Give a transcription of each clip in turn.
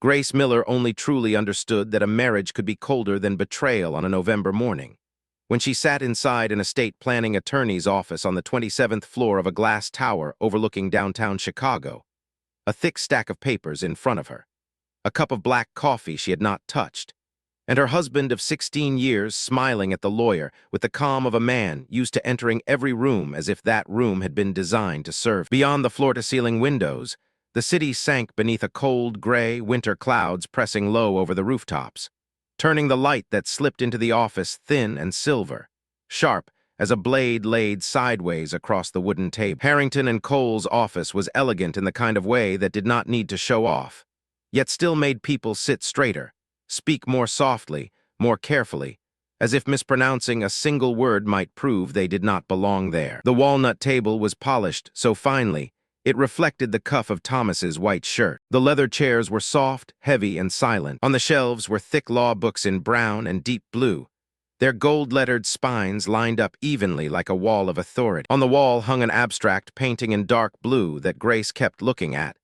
Grace Miller only truly understood that a marriage could be colder than betrayal on a November morning. When she sat inside an estate planning attorney's office on the 27th floor of a glass tower overlooking downtown Chicago, a thick stack of papers in front of her, a cup of black coffee she had not touched, and her husband of 16 years smiling at the lawyer with the calm of a man used to entering every room as if that room had been designed to serve. Beyond the floor-to-ceiling windows, the city sank beneath a cold, gray winter clouds pressing low over the rooftops, turning the light that slipped into the office thin and silver, sharp as a blade laid sideways across the wooden table. Harrington and Cole's office was elegant in the kind of way that did not need to show off, yet still made people sit straighter, speak more softly, more carefully, as if mispronouncing a single word might prove they did not belong there. The walnut table was polished so finely, it reflected the cuff of Thomas's white shirt. The leather chairs were soft, heavy, and silent. On the shelves were thick law books in brown and deep blue, their gold-lettered spines lined up evenly like a wall of authority. On the wall hung an abstract painting in dark blue that Grace kept looking at,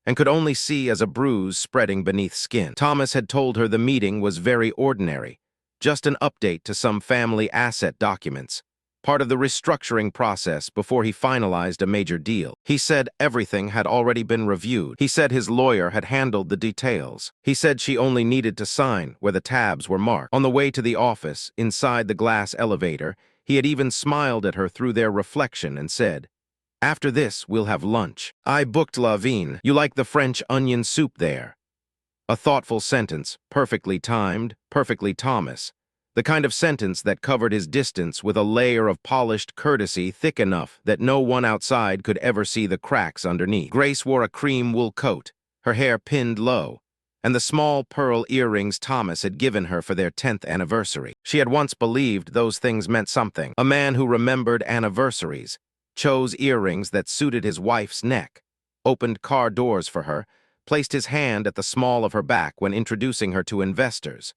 and could only see as a bruise spreading beneath skin. Thomas had told her the meeting was very ordinary, just an update to some family asset documents, part of the restructuring process before he finalized a major deal. He said everything had already been reviewed. He said his lawyer had handled the details. He said she only needed to sign where the tabs were marked. On the way to the office, inside the glass elevator, he had even smiled at her through their reflection and said, "After this, we'll have lunch. I booked La Vigne. You like the French onion soup there?" A thoughtful sentence, perfectly timed, perfectly Thomas. The kind of sentence that covered his distance with a layer of polished courtesy thick enough that no one outside could ever see the cracks underneath. Grace wore a cream wool coat, her hair pinned low, and the small pearl earrings Thomas had given her for their 10th anniversary. She had once believed those things meant something. A man who remembered anniversaries, chose earrings that suited his wife's neck, opened car doors for her, placed his hand at the small of her back when introducing her to investors,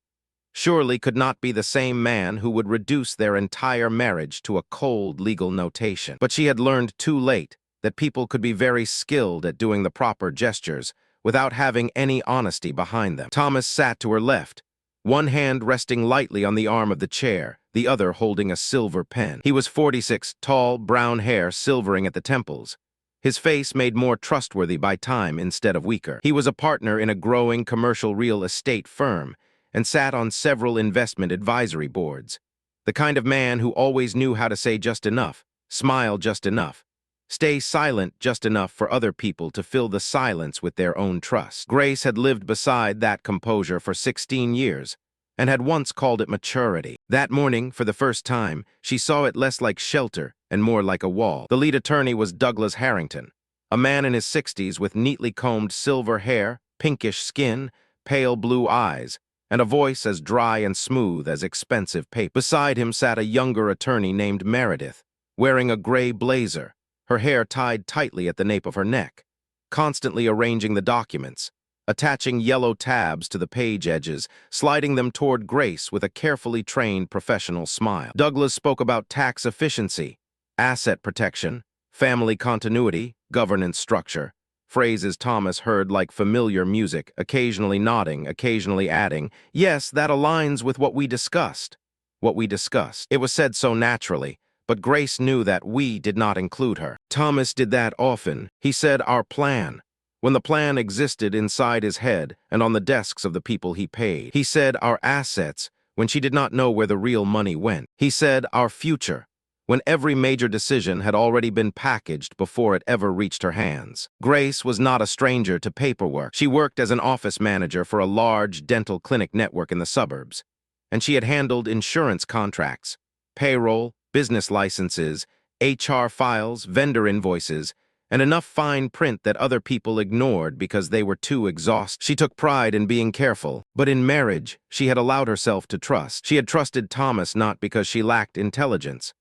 surely could not be the same man who would reduce their entire marriage to a cold legal notation. But she had learned too late that people could be very skilled at doing the proper gestures without having any honesty behind them. Thomas sat to her left, one hand resting lightly on the arm of the chair, the other holding a silver pen. He was 46, tall, brown hair silvering at the temples, his face made more trustworthy by time instead of weaker. He was a partner in a growing commercial real estate firm and sat on several investment advisory boards. The kind of man who always knew how to say just enough, smile just enough, stay silent just enough for other people to fill the silence with their own trust. Grace had lived beside that composure for 16 years and had once called it maturity. That morning, for the first time, she saw it less like shelter and more like a wall. The lead attorney was Douglas Harrington, a man in his 60s with neatly combed silver hair, pinkish skin, pale blue eyes, and a voice as dry and smooth as expensive paper. Beside him sat a younger attorney named Meredith, wearing a gray blazer, her hair tied tightly at the nape of her neck, constantly arranging the documents, attaching yellow tabs to the page edges, sliding them toward Grace with a carefully trained professional smile. Douglas spoke about tax efficiency, asset protection, family continuity, governance structure, phrases Thomas heard like familiar music, occasionally nodding, occasionally adding, "Yes, that aligns with what we discussed." What we discussed. It was said so naturally, but Grace knew that we did not include her. Thomas did that often. He said our plan, when the plan existed inside his head and on the desks of the people he paid. He said our assets, when she did not know where the real money went. He said our future, when every major decision had already been packaged before it ever reached her hands. Grace was not a stranger to paperwork. She worked as an office manager for a large dental clinic network in the suburbs, and she had handled insurance contracts, payroll, business licenses, HR files, vendor invoices, and enough fine print that other people ignored because they were too exhausted. She took pride in being careful, but in marriage, she had allowed herself to trust. She had trusted Thomas not because she lacked intelligence,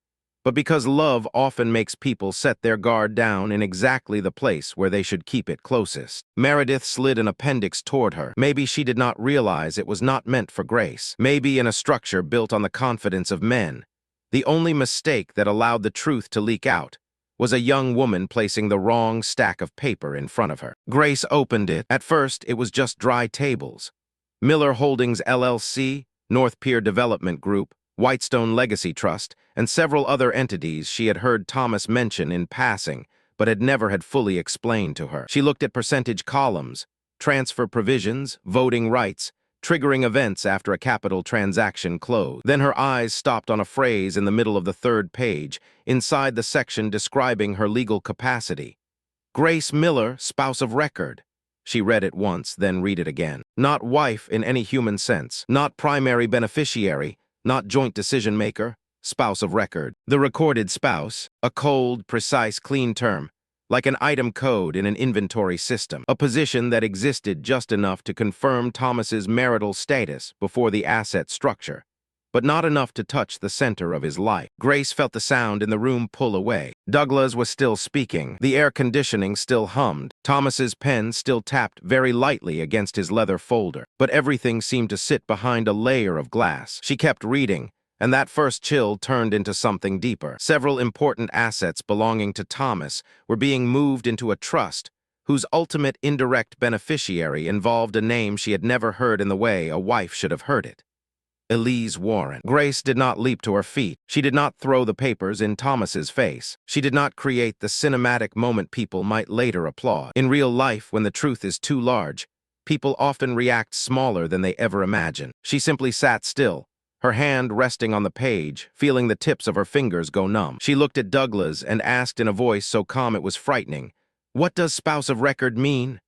but because love often makes people set their guard down in exactly the place where they should keep it closest. Meredith slid an appendix toward her. Maybe she did not realize it was not meant for Grace. Maybe in a structure built on the confidence of men, the only mistake that allowed the truth to leak out was a young woman placing the wrong stack of paper in front of her. Grace opened it. At first, it was just dry tables. Miller Holdings LLC, North Pier Development Group, Whitestone Legacy Trust, and several other entities she had heard Thomas mention in passing, but had fully explained to her. She looked at percentage columns, transfer provisions, voting rights, triggering events after a capital transaction closed. Then her eyes stopped on a phrase in the middle of the third page, inside the section describing her legal capacity. Grace Miller, spouse of record. She read it once, then read it again. Not wife in any human sense, not primary beneficiary, not joint decision-maker, spouse of record. The recorded spouse, a cold, precise, clean term, like an item code in an inventory system, a position that existed just enough to confirm Thomas's marital status before the asset structure, but not enough to touch the center of his life. Grace felt the sound in the room pull away. Douglas was still speaking. The air conditioning still hummed. Thomas's pen still tapped very lightly against his leather folder, but everything seemed to sit behind a layer of glass. She kept reading, and that first chill turned into something deeper. Several important assets belonging to Thomas were being moved into a trust whose ultimate indirect beneficiary involved a name she had never heard in the way a wife should have heard it. Elise Warren. Grace did not leap to her feet. She did not throw the papers in Thomas's face. She did not create the cinematic moment people might later applaud. In real life, when the truth is too large, people often react smaller than they ever imagine. She simply sat still, her hand resting on the page, feeling the tips of her fingers go numb. She looked at Douglas and asked in a voice so calm it was frightening, "What does spouse of record mean?"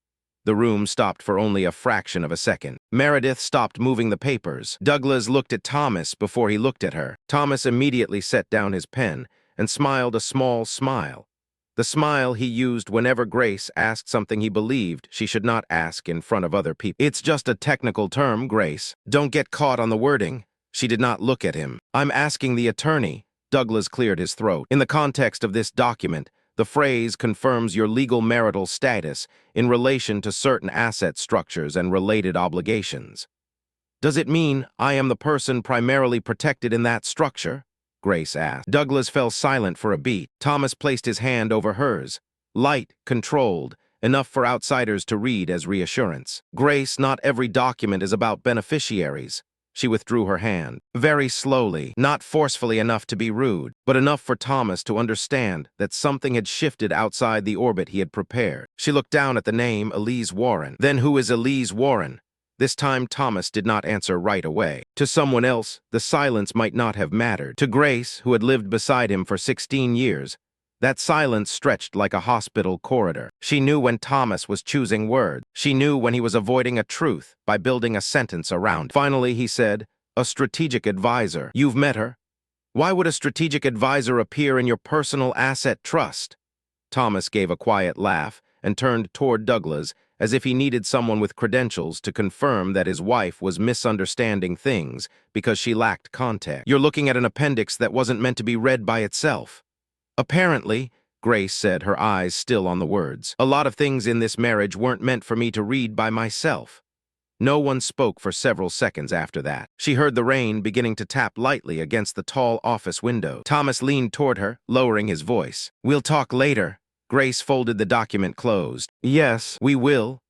The room stopped for only a fraction of a second. Meredith stopped moving the papers. Douglas looked at Thomas before he looked at her. Thomas immediately set down his pen and smiled a small smile. The smile he used whenever Grace asked something he believed she should not ask in front of other people. "It's just a technical term, Grace. Don't get caught on the wording." She did not look at him. "I'm asking the attorney." Douglas cleared his throat. "In the context of this document, the phrase confirms your legal marital status in relation to certain asset structures and related obligations. Does it mean I am the person primarily protected in that structure?" Grace asked. Douglas fell silent for a beat. Thomas placed his hand over hers. Light, controlled, enough for outsiders to read as reassurance. "Grace, not every document is about beneficiaries." She withdrew her hand, very slowly, not forcefully enough to be rude, but enough for Thomas to understand that something had shifted outside the orbit he had prepared. She looked down at the name Elise Warren. "Then who is Elise Warren?" This time Thomas did not answer right away. To someone else, the silence might not have mattered. To Grace, who had lived beside him for 16 years, that silence stretched like a hospital corridor. She knew when Thomas was choosing words. She knew when he was avoiding a truth by building a sentence around. Finally, he said, "A strategic advisor. You've met her? Why would a strategic advisor appear in your personal asset trust?" Thomas gave a quiet laugh and turned toward Douglas as if he needed someone with credentials to confirm that his wife was misunderstanding things because she lacked context. "You're looking at an appendix that wasn't meant to be read by itself." "Apparently," Grace said, her eyes still on the words. "A lot of things in this marriage weren't meant for me to read by myself." No one spoke for several seconds after that. She heard the rain beginning to tap lightly against the tall office window. Thomas leaned toward her, lowering his voice. "We'll talk later." Grace folded the document closed. "Yes, we will."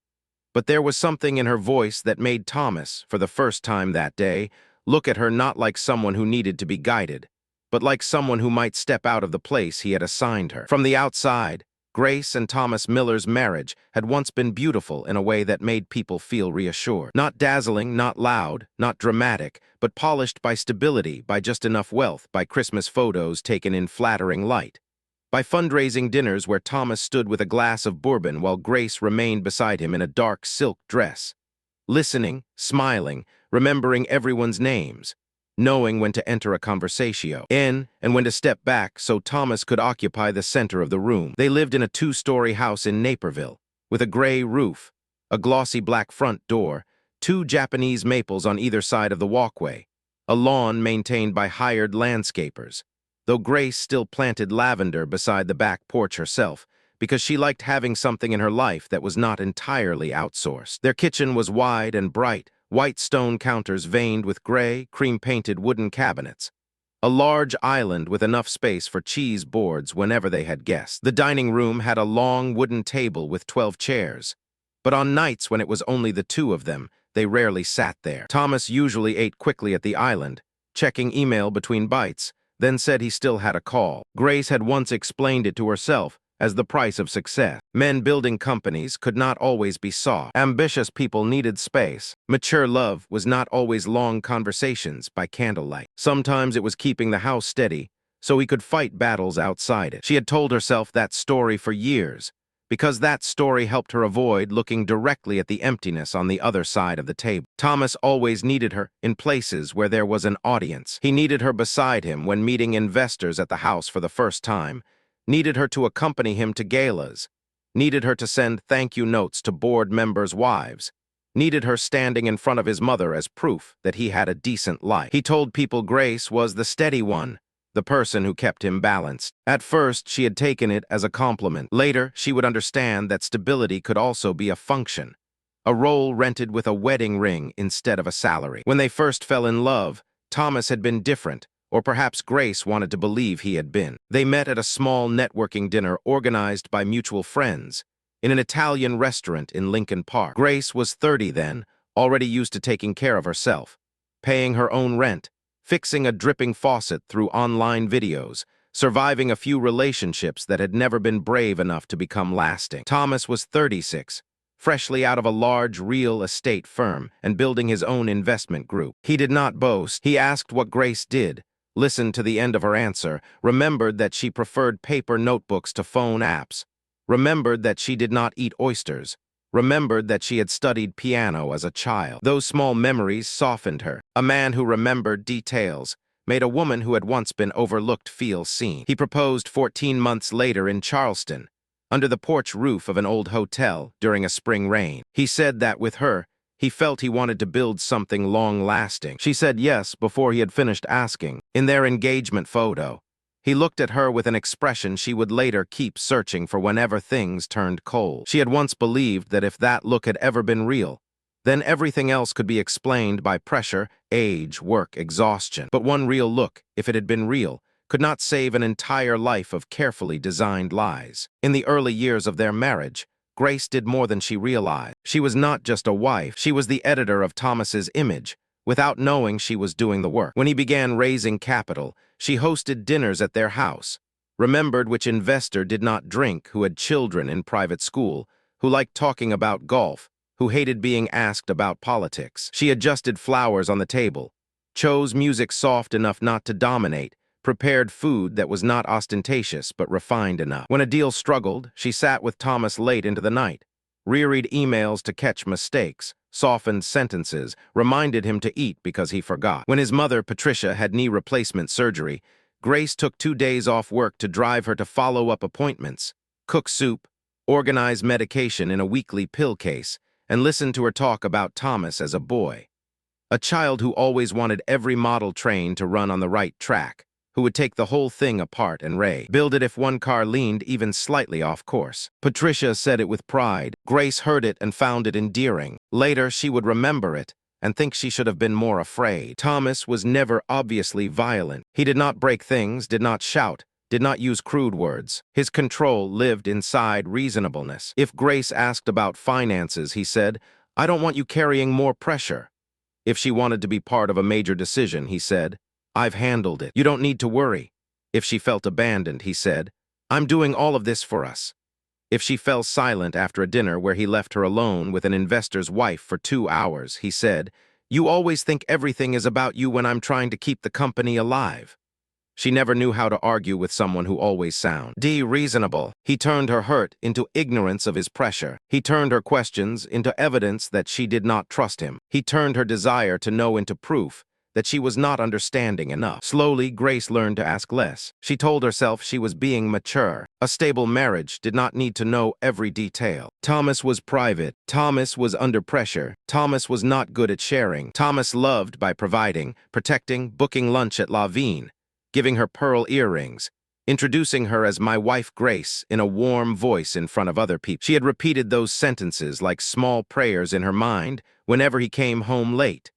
But there was something in her voice that made Thomas, for the first time that day, look at her not like someone who needed to be guided, but like someone who might step out of the place he had assigned her. From the outside, Grace and Thomas Miller's marriage had once been beautiful in a way that made people feel reassured. Not dazzling, not loud, not dramatic, but polished by stability, by just enough wealth, by Christmas photos taken in flattering light, by fundraising dinners where Thomas stood with a glass of bourbon while Grace remained beside him in a dark silk dress, listening, smiling, remembering everyone's names, knowing when to enter a conversatio in and when to step back so Thomas could occupy the center of the room. They lived in a 2-story house in Naperville, with a gray roof, a glossy black front door, 2 Japanese maples on either side of the walkway, a lawn maintained by hired landscapers, though Grace still planted lavender beside the back porch herself, because she liked having something in her life that was not entirely outsourced. Their kitchen was wide and bright, white stone counters veined with gray, cream-painted wooden cabinets. A large island with enough space for cheese boards whenever they had guests. The dining room had a long wooden table with 12 chairs. But on nights when it was only the two of them, they rarely sat there. Thomas usually ate quickly at the island, checking email between bites, then said he still had a call. Grace had once explained it to herself as the price of success. Men building companies could not always be soft. Ambitious people needed space. Mature love was not always long conversations by candlelight. Sometimes it was keeping the house steady so he could fight battles outside it. She had told herself that story for years, because that story helped her avoid looking directly at the emptiness on the other side of the table. Thomas always needed her in places where there was an audience. He needed her beside him when meeting investors at the house for the first time, needed her to accompany him to galas, needed her to send thank-you notes to board members' wives, needed her standing in front of his mother as proof that he had a decent life. He told people Grace was the steady one, the person who kept him balanced. At first, she had taken it as a compliment. Later, she would understand that stability could also be a function, a role rented with a wedding ring instead of a salary. When they first fell in love, Thomas had been different, or perhaps Grace wanted to believe he had been. They met at a small networking dinner organized by mutual friends in an Italian restaurant in Lincoln Park. Grace was 30 then, already used to taking care of herself, paying her own rent, fixing a dripping faucet through online videos, surviving a few relationships that had never been brave enough to become lasting. Thomas was 36, freshly out of a large real estate firm and building his own investment group. He did not boast. He asked what Grace did, listened to the end of her answer, remembered that she preferred paper notebooks to phone apps, remembered that she did not eat oysters, remembered that she had studied piano as a child. Those small memories softened her. A man who remembered details made a woman who had once been overlooked feel seen. He proposed 14 months later in Charleston, under the porch roof of an old hotel during a spring rain. He said that with her, he felt he wanted to build something long-lasting. She said yes before he had finished asking. In their engagement photo, he looked at her with an expression she would later keep searching for whenever things turned cold. She had once believed that if that look had ever been real, then everything else could be explained by pressure, age, work, exhaustion. But one real look, if it had been real, could not save an entire life of carefully designed lies. In the early years of their marriage, Grace did more than she realized. She was not just a wife, she was the editor of Thomas's image, without knowing she was doing the work. When he began raising capital, she hosted dinners at their house, remembered which investor did not drink, who had children in private school, who liked talking about golf, who hated being asked about politics. She adjusted flowers on the table, chose music soft enough not to dominate, prepared food that was not ostentatious but refined enough. When a deal struggled, she sat with Thomas late into the night, reread emails to catch mistakes, softened sentences, reminded him to eat because he forgot. When his mother, Patricia, had knee replacement surgery, Grace took 2 days off work to drive her to follow-up appointments, cook soup, organize medication in a weekly pill case, and listen to her talk about Thomas as a boy. A child who always wanted every model train to run on the right track, who would take the whole thing apart and build it if one car leaned even slightly off course. Patricia said it with pride. Grace heard it and found it endearing. Later, she would remember it and think she should have been more afraid. Thomas was never obviously violent. He did not break things, did not shout, did not use crude words. His control lived inside reasonableness. If Grace asked about finances, he said, "I don't want you carrying more pressure." If she wanted to be part of a major decision, he said, "I've handled it. You don't need to worry." If she felt abandoned, he said, "I'm doing all of this for us." If she fell silent after a dinner where he left her alone with an investor's wife for 2 hours, he said, "You always think everything is about you when I'm trying to keep the company alive." She never knew how to argue with someone who always sounded reasonable. He turned her hurt into ignorance of his pressure. He turned her questions into evidence that she did not trust him. He turned her desire to know into proof that she was not understanding enough. Slowly, Grace learned to ask less. She told herself she was being mature. A stable marriage did not need to know every detail. Thomas was private. Thomas was under pressure. Thomas was not good at sharing. Thomas loved by providing, protecting, booking lunch at La Vigne, giving her pearl earrings, introducing her as "my wife Grace" in a warm voice in front of other people. She had repeated those sentences like small prayers in her mind whenever he came home late,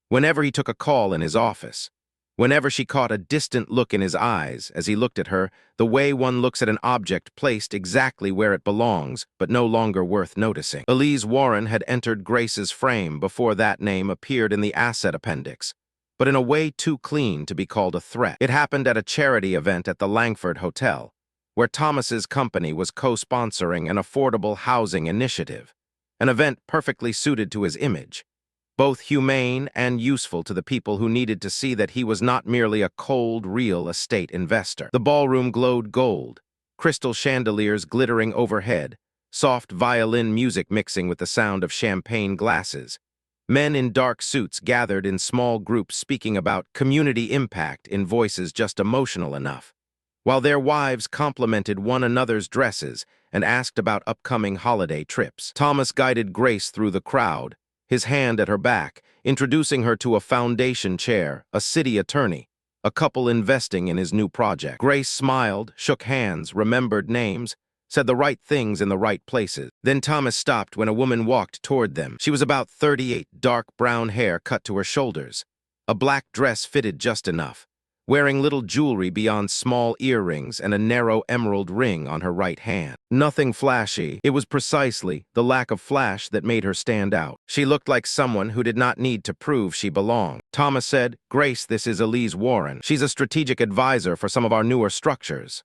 whenever he took a call in his office, Whenever she caught a distant look in his eyes as he looked at her, the way one looks at an object placed exactly where it belongs, but no longer worth noticing. Elise Warren had entered Grace's frame before that name appeared in the asset appendix, but in a way too clean to be called a threat. It happened at a charity event at the Langford Hotel, where Thomas's company was co-sponsoring an affordable housing initiative, an event perfectly suited to his image, both humane and useful to the people who needed to see that he was not merely a cold real estate investor. The ballroom glowed gold, crystal chandeliers glittering overhead, soft violin music mixing with the sound of champagne glasses. Men in dark suits gathered in small groups speaking about community impact in voices just emotional enough, while their wives complimented one another's dresses and asked about upcoming holiday trips. Thomas guided Grace through the crowd, his hand at her back, introducing her to a foundation chair, a city attorney, a couple investing in his new project. Grace smiled, shook hands, remembered names, said the right things in the right places. Then Thomas stopped when a woman walked toward them. She was about 38, dark brown hair cut to her shoulders. A black dress fitted just enough, wearing little jewelry beyond small earrings and a narrow emerald ring on her right hand. Nothing flashy. It was precisely the lack of flash that made her stand out. She looked like someone who did not need to prove she belonged. Thomas said, "Grace, this is Elise Warren. She's a strategic advisor for some of our newer structures."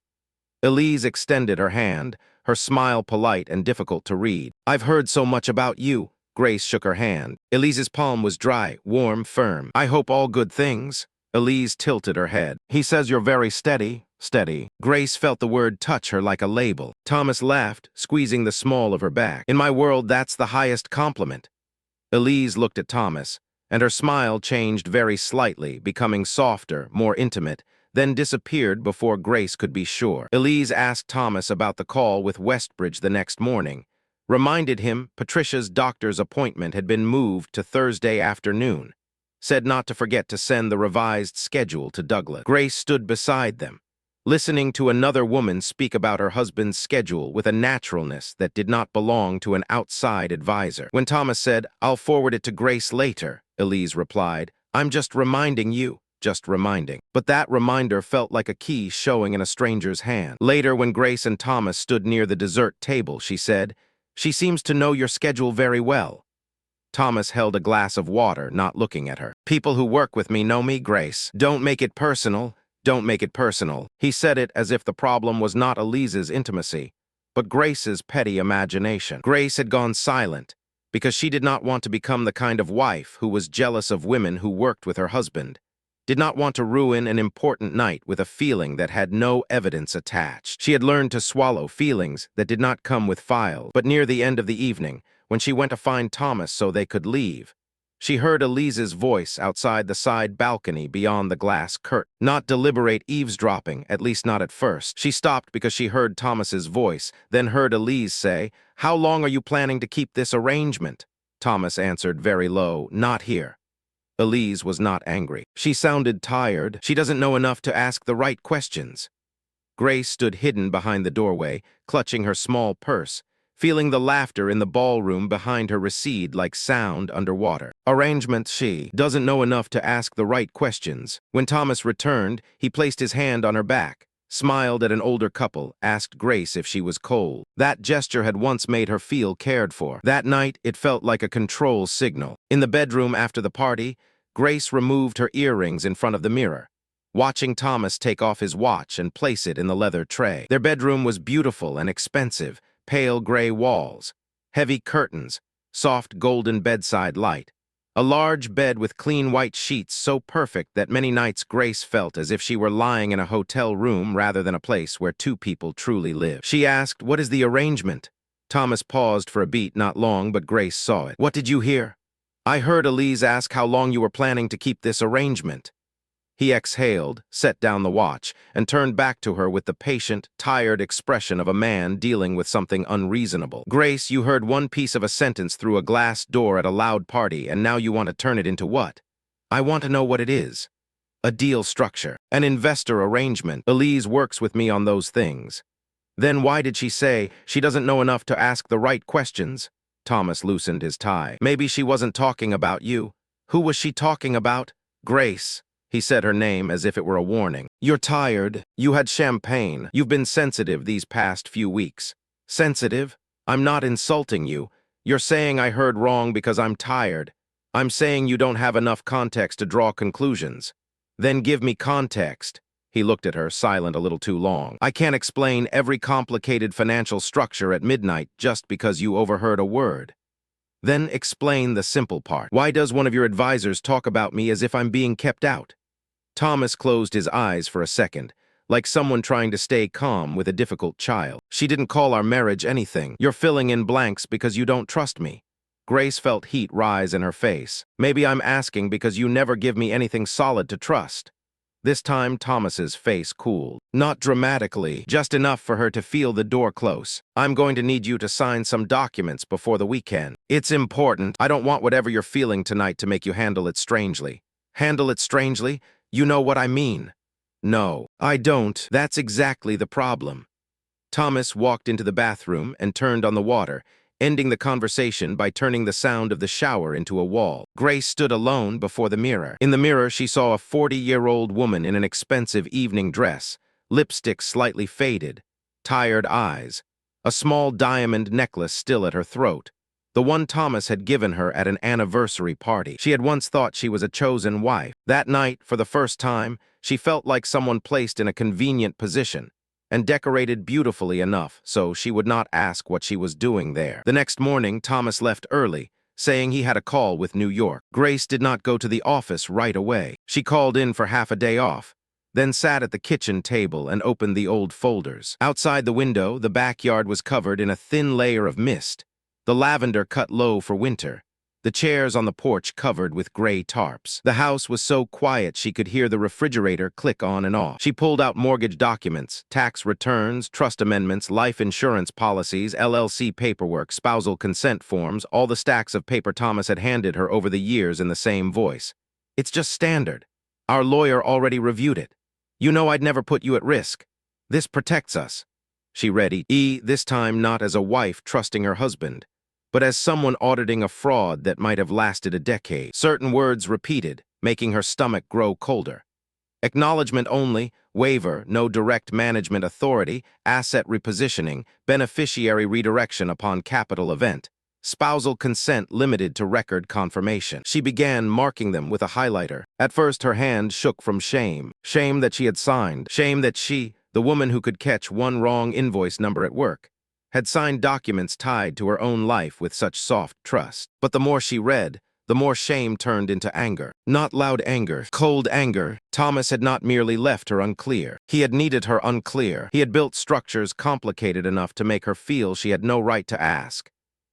Elise extended her hand, her smile polite and difficult to read. "I've heard so much about you." Grace shook her hand. Elise's palm was dry, warm, firm. "I hope all good things." Elise tilted her head. "He says you're very steady." Steady. Grace felt the word touch her like a label. Thomas laughed, squeezing the small of her back. "In my world, that's the highest compliment." Elise looked at Thomas, and her smile changed very slightly, becoming softer, more intimate, then disappeared before Grace could be sure. Elise asked Thomas about the call with Westbridge the next morning, reminded him Patricia's doctor's appointment had been moved to Thursday afternoon, said not to forget to send the revised schedule to Douglas. Grace stood beside them, listening to another woman speak about her husband's schedule with a naturalness that did not belong to an outside advisor. When Thomas said, "I'll forward it to Grace later," Elise replied, "I'm just reminding you." Just reminding. But that reminder felt like a key showing in a stranger's hand. Later, when Grace and Thomas stood near the dessert table, she said, "She seems to know your schedule very well." Thomas held a glass of water, not looking at her. "People who work with me know me, Grace. Don't make it personal. Don't make it personal." He said it as if the problem was not Elise's intimacy, but Grace's petty imagination. Grace had gone silent because she did not want to become the kind of wife who was jealous of women who worked with her husband, did not want to ruin an important night with a feeling that had no evidence attached. She had learned to swallow feelings that did not come with files. But near the end of the evening, when she went to find Thomas so they could leave, she heard Elise's voice outside the side balcony beyond the glass curtain. Not deliberate eavesdropping, at least not at first. She stopped because she heard Thomas's voice, then heard Elise say, "How long are you planning to keep this arrangement?" Thomas answered very low, "Not here." Elise was not angry. She sounded tired. She doesn't know enough to ask the right questions. Grace stood hidden behind the doorway, clutching her small purse, feeling the laughter in the ballroom behind her recede like sound underwater. Arrangement, she doesn't know enough to ask the right questions. When Thomas returned, he placed his hand on her back, smiled at an older couple, asked Grace if she was cold. That gesture had once made her feel cared for. That night, it felt like a control signal. In the bedroom after the party, Grace removed her earrings in front of the mirror, watching Thomas take off his watch and place it in the leather tray. Their bedroom was beautiful and expensive, pale gray walls, heavy curtains, soft golden bedside light, a large bed with clean white sheets so perfect that many nights Grace felt as if she were lying in a hotel room rather than a place where two people truly live. She asked, "What is the arrangement?" Thomas paused for a beat, not long, but Grace saw it. "What did you hear?" "I heard Elise ask how long you were planning to keep this arrangement." He exhaled, set down the watch, and turned back to her with the patient, tired expression of a man dealing with something unreasonable. "Grace, you heard one piece of a sentence through a glass door at a loud party, and now you want to turn it into what?" "I want to know what it is." "A deal structure. An investor arrangement. Elise works with me on those things." "Then why did she say she doesn't know enough to ask the right questions?" Thomas loosened his tie. "Maybe she wasn't talking about you." "Who was she talking about?" "Grace." He said her name as if it were a warning. You're tired. You had champagne. You've been sensitive these past few weeks. Sensitive? I'm not insulting you. You're saying I heard wrong because I'm tired. I'm saying you don't have enough context to draw conclusions. Then give me context. He looked at her, silent a little too long. I can't explain every complicated financial structure at midnight just because you overheard a word. Then explain the simple part. Why does one of your advisors talk about me as if I'm being kept out? Thomas closed his eyes for a second, like someone trying to stay calm with a difficult child. She didn't call our marriage anything. You're filling in blanks because you don't trust me. Grace felt heat rise in her face. Maybe I'm asking because you never give me anything solid to trust. This time, Thomas's face cooled. Not dramatically, just enough for her to feel the door close. I'm going to need you to sign some documents before the weekend. It's important. I don't want whatever you're feeling tonight to make you handle it strangely. Handle it strangely? You know what I mean. No, I don't. That's exactly the problem. Thomas walked into the bathroom and turned on the water, ending the conversation by turning the sound of the shower into a wall. Grace stood alone before the mirror. In the mirror, she saw a 40-year-old woman in an expensive evening dress, lipstick slightly faded, tired eyes, a small diamond necklace still at her throat, the one Thomas had given her at an anniversary party. She had once thought she was a chosen wife. That night, for the first time, she felt like someone placed in a convenient position and decorated beautifully enough so she would not ask what she was doing there. The next morning, Thomas left early, saying he had a call with New York. Grace did not go to the office right away. She called in for half a day off, then sat at the kitchen table and opened the old folders. Outside the window, the backyard was covered in a thin layer of mist, the lavender cut low for winter, the chairs on the porch covered with gray tarps. The house was so quiet she could hear the refrigerator click on and off. She pulled out mortgage documents, tax returns, trust amendments, life insurance policies, LLC paperwork, spousal consent forms, all the stacks of paper Thomas had handed her over the years in the same voice. It's just standard. Our lawyer already reviewed it. You know I'd never put you at risk. This protects us. She read this time not as a wife trusting her husband, but as someone auditing a fraud that might have lasted a decade. Certain words repeated, making her stomach grow colder. Acknowledgement only, waiver, no direct management authority, asset repositioning, beneficiary redirection upon capital event, spousal consent limited to record confirmation. She began marking them with a highlighter. At first, her hand shook from shame. Shame that she had signed. Shame that she, the woman who could catch one wrong invoice number at work, had signed documents tied to her own life with such soft trust. But the more she read, the more shame turned into anger. Not loud anger, cold anger. Thomas had not merely left her unclear. He had needed her unclear. He had built structures complicated enough to make her feel she had no right to ask,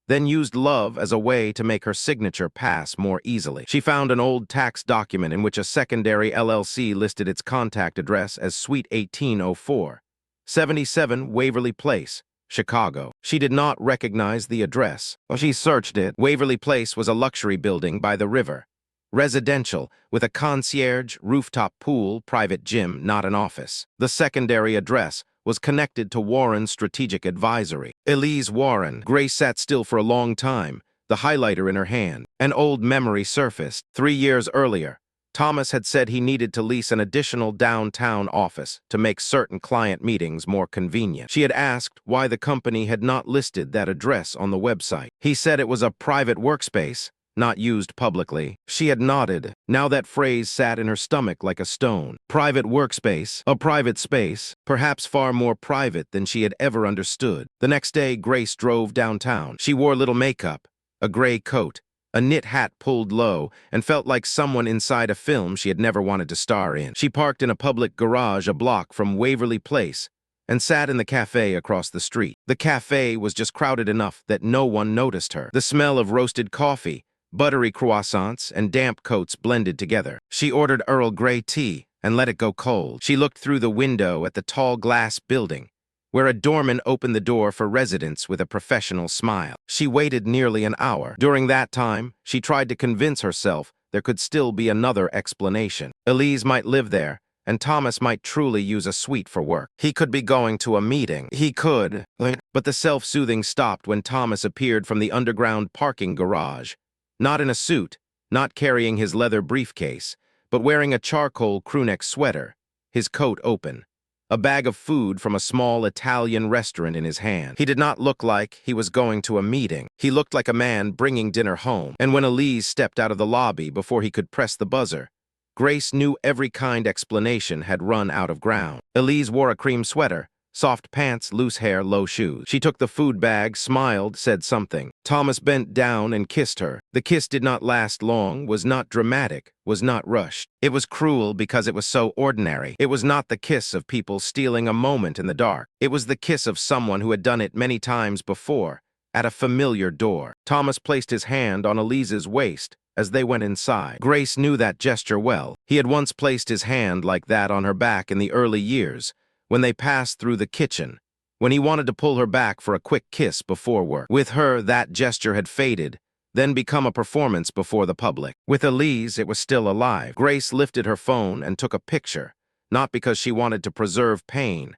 then used love as a way to make her signature pass more easily. She found an old tax document in which a secondary LLC listed its contact address as Suite 1804, 77 Waverly Place, Chicago. She did not recognize the address. She searched it. Waverly Place was a luxury building by the river. Residential, with a concierge, rooftop pool, private gym, not an office. The secondary address was connected to Warren's strategic advisory. Elise Warren. Grace sat still for a long time, the highlighter in her hand. An old memory surfaced. 3 years earlier, Thomas had said he needed to lease an additional downtown office to make certain client meetings more convenient. She had asked why the company had not listed that address on the website. He said it was a private workspace, not used publicly. She had nodded. Now that phrase sat in her stomach like a stone. Private workspace, a private space, perhaps far more private than she had ever understood. The next day, Grace drove downtown. She wore little makeup, a gray coat, a knit hat pulled low, and felt like someone inside a film she had never wanted to star in. She parked in a public garage a block from Waverly Place and sat in the cafe across the street. The cafe was just crowded enough that no one noticed her. The smell of roasted coffee, buttery croissants, and damp coats blended together. She ordered Earl Grey tea and let it go cold. She looked through the window at the tall glass building, where a doorman opened the door for residents with a professional smile. She waited nearly an hour. During that time, she tried to convince herself there could still be another explanation. Elise might live there, and Thomas might truly use a suite for work. He could be going to a meeting. He could. But the self-soothing stopped when Thomas appeared from the underground parking garage. Not in a suit, not carrying his leather briefcase, but wearing a charcoal crewneck sweater, his coat open, a bag of food from a small Italian restaurant in his hand. He did not look like he was going to a meeting. He looked like a man bringing dinner home. And when Elise stepped out of the lobby before he could press the buzzer, Grace knew every kind explanation had run out of ground. Elise wore a cream sweater, soft pants, loose hair, low shoes. She took the food bag, smiled, said something. Thomas bent down and kissed her. The kiss did not last long, was not dramatic, was not rushed. It was cruel because it was so ordinary. It was not the kiss of people stealing a moment in the dark. It was the kiss of someone who had done it many times before, at a familiar door. Thomas placed his hand on Elise's waist as they went inside. Grace knew that gesture well. He had once placed his hand like that on her back in the early years, when they passed through the kitchen, when he wanted to pull her back for a quick kiss before work. With her, that gesture had faded, then become a performance before the public. With Elise, it was still alive. Grace lifted her phone and took a picture, not because she wanted to preserve pain,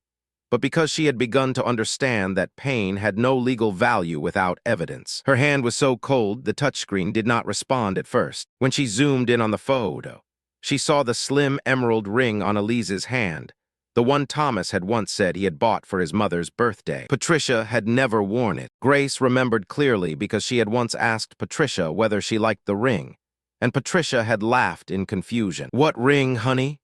but because she had begun to understand that pain had no legal value without evidence. Her hand was so cold, the touchscreen did not respond at first. When she zoomed in on the photo, she saw the slim emerald ring on Elise's hand, the one Thomas had once said he had bought for his mother's birthday. Patricia had never worn it. Grace remembered clearly because she had once asked Patricia whether she liked the ring, and Patricia had laughed in confusion. "What ring, honey?"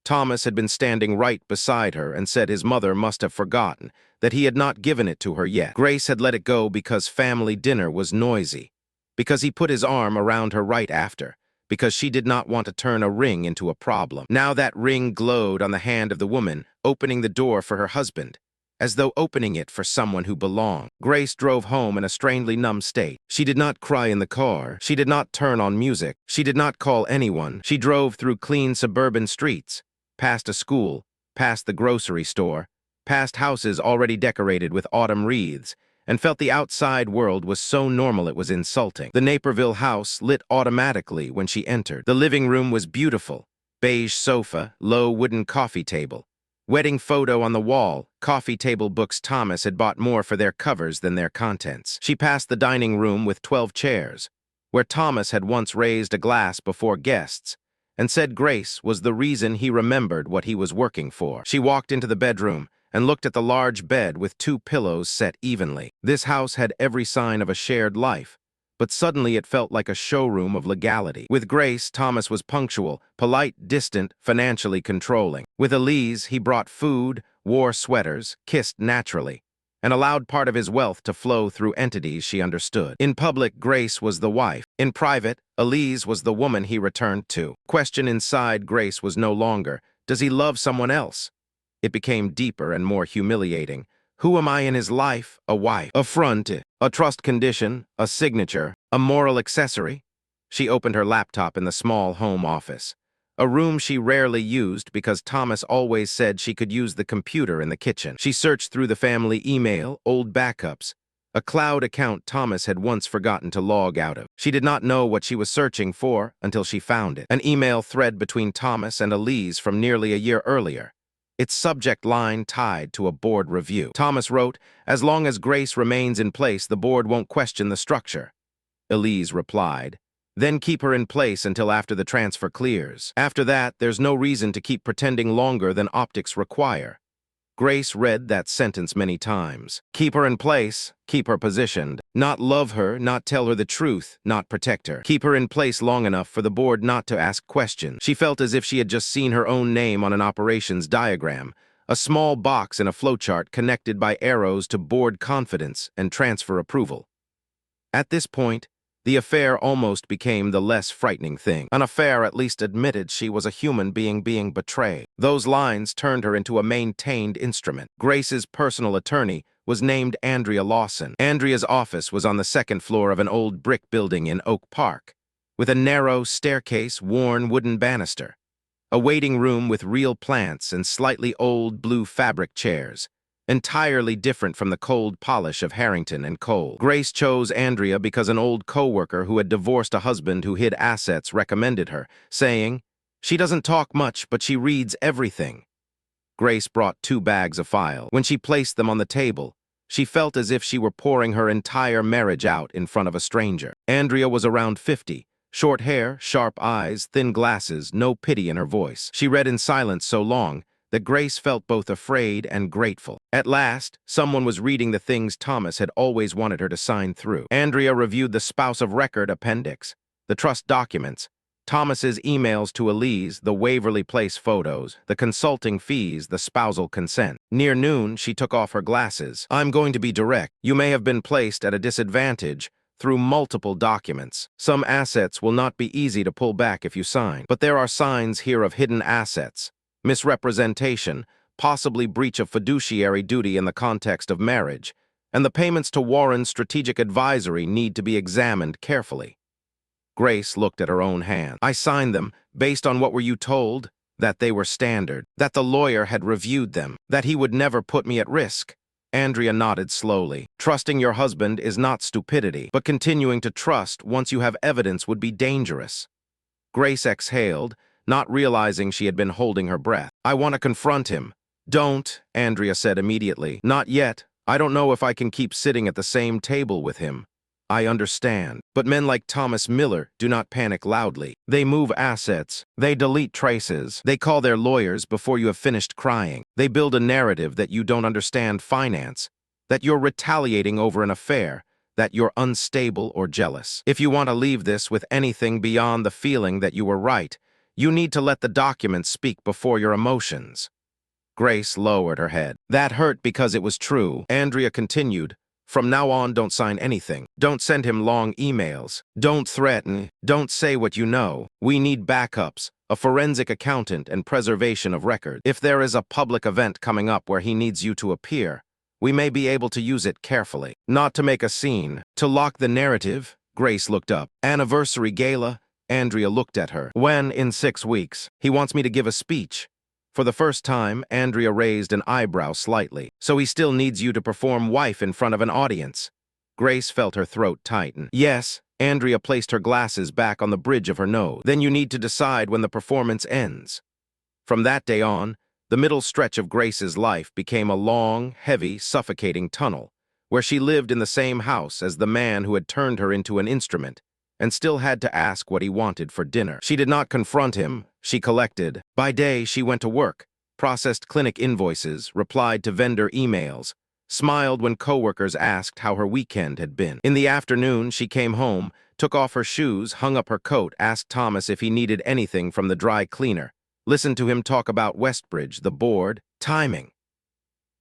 Thomas had been standing right beside her and said his mother must have forgotten that he had not given it to her yet. Grace had let it go because family dinner was noisy, because he put his arm around her right after, because she did not want to turn a ring into a problem. Now that ring glowed on the hand of the woman, opening the door for her husband, as though opening it for someone who belonged. Grace drove home in a strangely numb state. She did not cry in the car. She did not turn on music. She did not call anyone. She drove through clean suburban streets, past a school, past the grocery store, past houses already decorated with autumn wreaths, and felt the outside world was so normal it was insulting. The Naperville house lit automatically when she entered. The living room was beautiful. Beige sofa, low wooden coffee table. Wedding photo on the wall, coffee table books. Thomas had bought more for their covers than their contents. She passed the dining room with 12 chairs, where Thomas had once raised a glass before guests, and said Grace was the reason he remembered what he was working for. She walked into the bedroom and looked at the large bed with 2 pillows set evenly. This house had every sign of a shared life, but suddenly it felt like a showroom of legality. With Grace, Thomas was punctual, polite, distant, financially controlling. With Elise, he brought food, wore sweaters, kissed naturally, and allowed part of his wealth to flow through entities she understood. In public, Grace was the wife. In private, Elise was the woman he returned to. Question inside Grace was no longer, does he love someone else? It became deeper and more humiliating. Who am I in his life? A wife. A front. A trust condition. A signature. A moral accessory. She opened her laptop in the small home office, a room she rarely used because Thomas always said she could use the computer in the kitchen. She searched through the family email, old backups, a cloud account Thomas had once forgotten to log out of. She did not know what she was searching for until she found it. An email thread between Thomas and Elise from nearly a year earlier, its subject line tied to a board review. Thomas wrote, "As long as Grace remains in place, the board won't question the structure." Elise replied, "Then keep her in place until after the transfer clears. After that, there's no reason to keep pretending longer than optics require." Grace read that sentence many times. Keep her in place, keep her positioned. Not love her, not tell her the truth, not protect her. Keep her in place long enough for the board not to ask questions. She felt as if she had just seen her own name on an operations diagram, a small box in a flowchart connected by arrows to board confidence and transfer approval. At this point, the affair almost became the less frightening thing. An affair at least admitted she was a human being betrayed. Those lines turned her into a maintained instrument. Grace's personal attorney was named Andrea Lawson. Andrea's office was on the second floor of an old brick building in Oak Park, with a narrow staircase, worn wooden banister, a waiting room with real plants and slightly old blue fabric chairs, entirely different from the cold polish of Harrington and Cole. Grace chose Andrea because an old co-worker who had divorced a husband who hid assets recommended her, saying, "She doesn't talk much, but she reads everything." Grace brought 2 bags of files. When she placed them on the table, she felt as if she were pouring her entire marriage out in front of a stranger. Andrea was around 50, Short hair, sharp eyes, thin glasses, no pity in her voice. She read in silence so long that Grace felt both afraid and grateful. At last, someone was reading the things Thomas had always wanted her to sign through. Andrea reviewed the spouse of record appendix, the trust documents, Thomas's emails to Elise, the Waverly Place photos, the consulting fees, the spousal consent. Near noon, she took off her glasses. I'm going to be direct. You may have been placed at a disadvantage through multiple documents. Some assets will not be easy to pull back if you sign, but there are signs here of hidden assets, misrepresentation, possibly breach of fiduciary duty in the context of marriage, and the payments to Warren's strategic advisory need to be examined carefully. Grace looked at her own hand. I signed them based on what were you told? That they were standard, that the lawyer had reviewed them, that he would never put me at risk. Andrea nodded slowly. Trusting your husband is not stupidity, but continuing to trust once you have evidence would be dangerous. Grace exhaled, not realizing she had been holding her breath. I want to confront him. Don't, Andrea said immediately. Not yet. I don't know if I can keep sitting at the same table with him. I understand, but men like Thomas Miller do not panic loudly. They move assets, they delete traces, they call their lawyers before you have finished crying. They build a narrative that you don't understand finance, that you're retaliating over an affair, that you're unstable or jealous. If you want to leave this with anything beyond the feeling that you were right, you need to let the documents speak before your emotions. Grace lowered her head. That hurt because it was true. Andrea continued. From now on, don't sign anything. Don't send him long emails. Don't threaten. Don't say what you know. We need backups, a forensic accountant, and preservation of record. If there is a public event coming up where he needs you to appear, we may be able to use it carefully. Not to make a scene. To lock the narrative. Grace looked up. Anniversary gala? Andrea looked at her. When? In 6 weeks. He wants me to give a speech. For the first time, Andrea raised an eyebrow slightly. So he still needs you to perform wife in front of an audience. Grace felt her throat tighten. Yes, Andrea placed her glasses back on the bridge of her nose. Then you need to decide when the performance ends. From that day on, the middle stretch of Grace's life became a long, heavy, suffocating tunnel, where she lived in the same house as the man who had turned her into an instrument, and still had to ask what he wanted for dinner. She did not confront him, she collected. By day, she went to work, processed clinic invoices, replied to vendor emails, smiled when coworkers asked how her weekend had been. In the afternoon, she came home, took off her shoes, hung up her coat, asked Thomas if he needed anything from the dry cleaner, listened to him talk about Westbridge, the board, timing.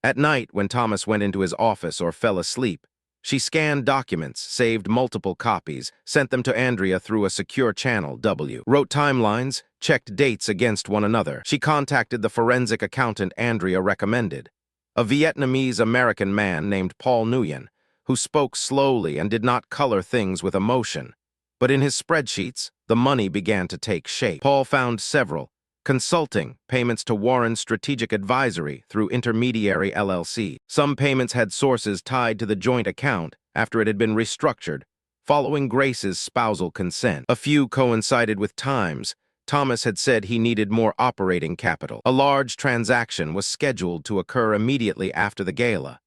At night, when Thomas went into his office or fell asleep, she scanned documents, saved multiple copies, sent them to Andrea through a secure channel, wrote timelines, checked dates against one another. She contacted the forensic accountant Andrea recommended, a Vietnamese-American man named Paul Nguyen, who spoke slowly and did not color things with emotion. But in his spreadsheets, the money began to take shape. Paul found several. Consulting, payments to Warren's strategic advisory through Intermediary LLC. Some payments had sources tied to the joint account after it had been restructured, following Grace's spousal consent. A few coincided with times. Thomas had said he needed more operating capital. A large transaction was scheduled to occur immediately after the gala,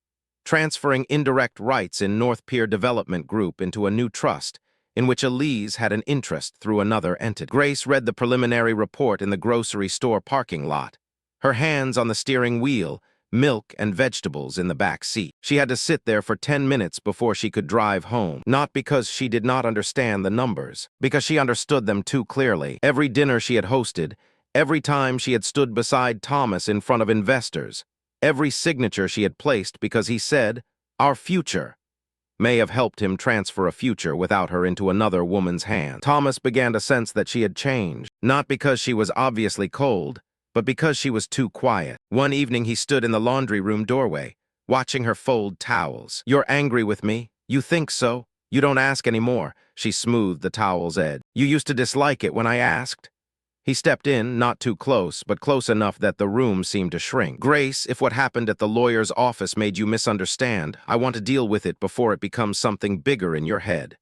transferring indirect rights in North Pier Development Group into a new trust, in which Elise had an interest through another entity. Grace read the preliminary report in the grocery store parking lot, her hands on the steering wheel, milk and vegetables in the back seat. She had to sit there for 10 minutes before she could drive home, not because she did not understand the numbers, because she understood them too clearly. Every dinner she had hosted, every time she had stood beside Thomas in front of investors, every signature she had placed because he said, "Our future," may have helped him transfer a future without her into another woman's hand. Thomas began to sense that she had changed, not because she was obviously cold, but because she was too quiet. One evening he stood in the laundry room doorway, watching her fold towels. "You're angry with me? You think so? You don't ask anymore." She smoothed the towel's edge. "You used to dislike it when I asked." He stepped in, not too close, but close enough that the room seemed to shrink. "Grace, if what happened at the lawyer's office made you misunderstand, I want to deal with it before it becomes something bigger in your head."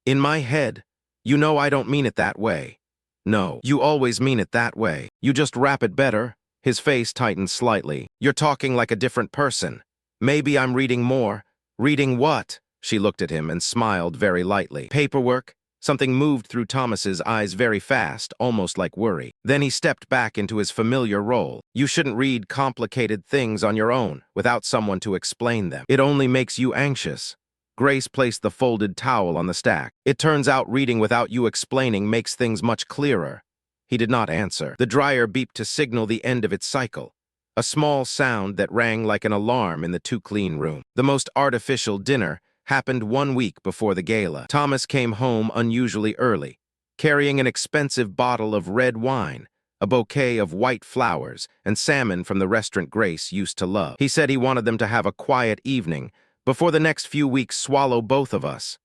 "In my head? You know I don't mean it that way." "No, you always mean it that way. You just rap it better." His face tightened slightly. "You're talking like a different person. Maybe I'm reading more." "Reading what?" She looked at him and smiled very lightly. "Paperwork, Something moved through Thomas's eyes very fast, almost like worry. Then he stepped back into his familiar role. You shouldn't read complicated things on your own, without someone to explain them. It only makes you anxious. Grace placed the folded towel on the stack. It turns out reading without you explaining makes things much clearer. He did not answer. The dryer beeped to signal the end of its cycle. A small sound that rang like an alarm in the too-clean room. The most artificial dinner happened 1 week before the gala. Thomas came home unusually early, carrying an expensive bottle of red wine, a bouquet of white flowers, and salmon from the restaurant Grace used to love. He said he wanted them to have a quiet evening before the next few weeks swallow both of us.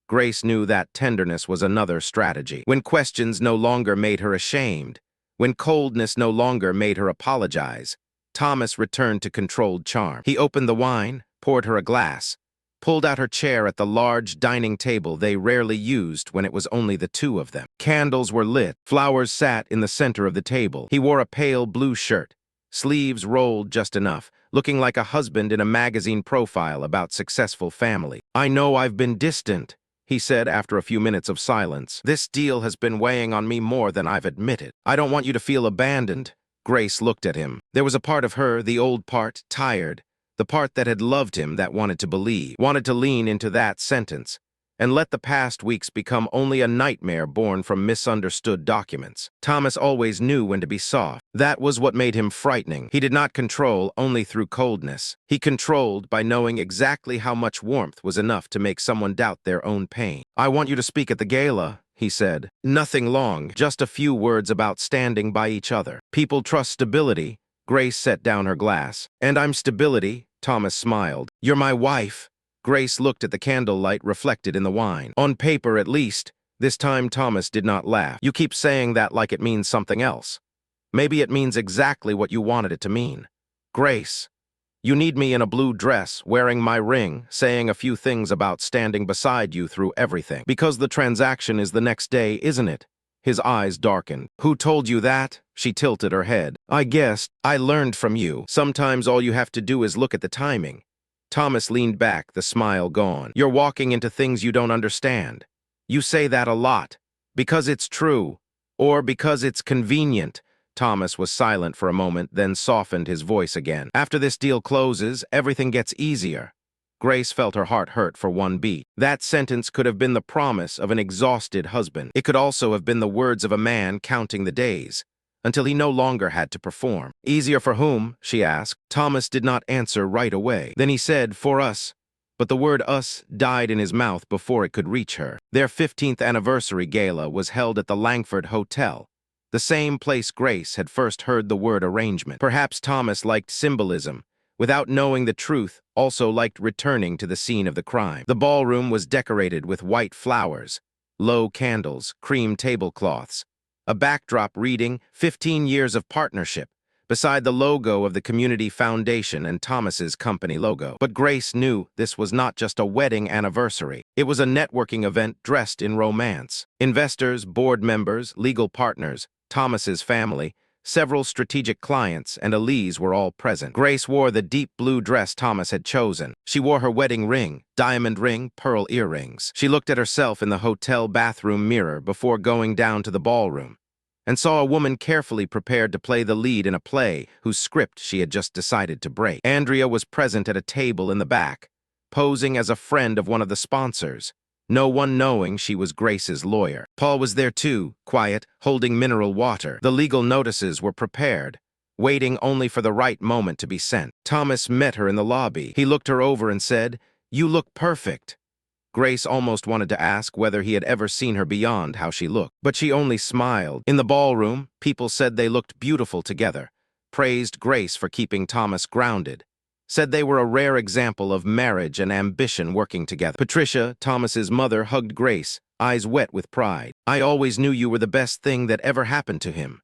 Grace knew that tenderness was another strategy. When questions no longer made her ashamed, when coldness no longer made her apologize, Thomas returned to controlled charm. He opened the wine, poured her a glass, pulled out her chair at the large dining table they rarely used when it was only the two of them. Candles were lit, flowers sat in the center of the table. He wore a pale blue shirt, sleeves rolled just enough, looking like a husband in a magazine profile about successful family. "I know I've been distant," he said after a few minutes of silence. "This deal has been weighing on me more than I've admitted. I don't want you to feel abandoned." Grace looked at him. There was a part of her, the old part, tired, the part that had loved him, that wanted to believe, wanted to lean into that sentence, and let the past weeks become only a nightmare born from misunderstood documents. Thomas always knew when to be soft. That was what made him frightening. He did not control only through coldness. He controlled by knowing exactly how much warmth was enough to make someone doubt their own pain. "I want you to speak at the gala," he said. "Nothing long, just a few words about standing by each other. People trust stability." Grace set down her glass. "And I'm stability," Thomas smiled. "You're my wife." Grace looked at the candlelight reflected in the wine. "On paper, at least." This time Thomas did not laugh. "You keep saying that like it means something else. Maybe it means exactly what you wanted it to mean. Grace, you need me in a blue dress, wearing my ring, saying a few things about standing beside you through everything. Because the transaction is the next day, isn't it?" His eyes darkened. "Who told you that?" She tilted her head. "I guessed. I learned from you. Sometimes all you have to do is look at the timing." Thomas leaned back, the smile gone. "You're walking into things you don't understand. You say that a lot. Because it's true. Or because it's convenient." Thomas was silent for a moment, then softened his voice again. "After this deal closes, everything gets easier." Grace felt her heart hurt for one beat. That sentence could have been the promise of an exhausted husband. It could also have been the words of a man counting the days, until he no longer had to perform. "Easier for whom?" she asked. Thomas did not answer right away. Then he said, "For us." But the word "us" died in his mouth before it could reach her. Their 15th anniversary gala was held at the Langford Hotel, the same place Grace had first heard the word arrangement. Perhaps Thomas liked symbolism, without knowing the truth, also liked returning to the scene of the crime. The ballroom was decorated with white flowers, low candles, cream tablecloths, a backdrop reading 15 years of partnership, beside the logo of the Community Foundation and Thomas's company logo. But Grace knew this was not just a wedding anniversary. It was a networking event dressed in romance. Investors, board members, legal partners, Thomas's family, several strategic clients, and Elise were all present. Grace wore the deep blue dress Thomas had chosen. She wore her wedding ring, diamond ring, pearl earrings. She looked at herself in the hotel bathroom mirror before going down to the ballroom, and saw a woman carefully prepared to play the lead in a play whose script she had just decided to break. Andrea was present at a table in the back, posing as a friend of one of the sponsors, no one knowing she was Grace's lawyer. Paul was there too, quiet, holding mineral water. The legal notices were prepared, waiting only for the right moment to be sent. Thomas met her in the lobby. He looked her over and said, "You look perfect." Grace almost wanted to ask whether he had ever seen her beyond how she looked, but she only smiled. In the ballroom, people said they looked beautiful together, praised Grace for keeping Thomas grounded, said they were a rare example of marriage and ambition working together. Patricia, Thomas's mother, hugged Grace, eyes wet with pride. "I always knew you were the best thing that ever happened to him."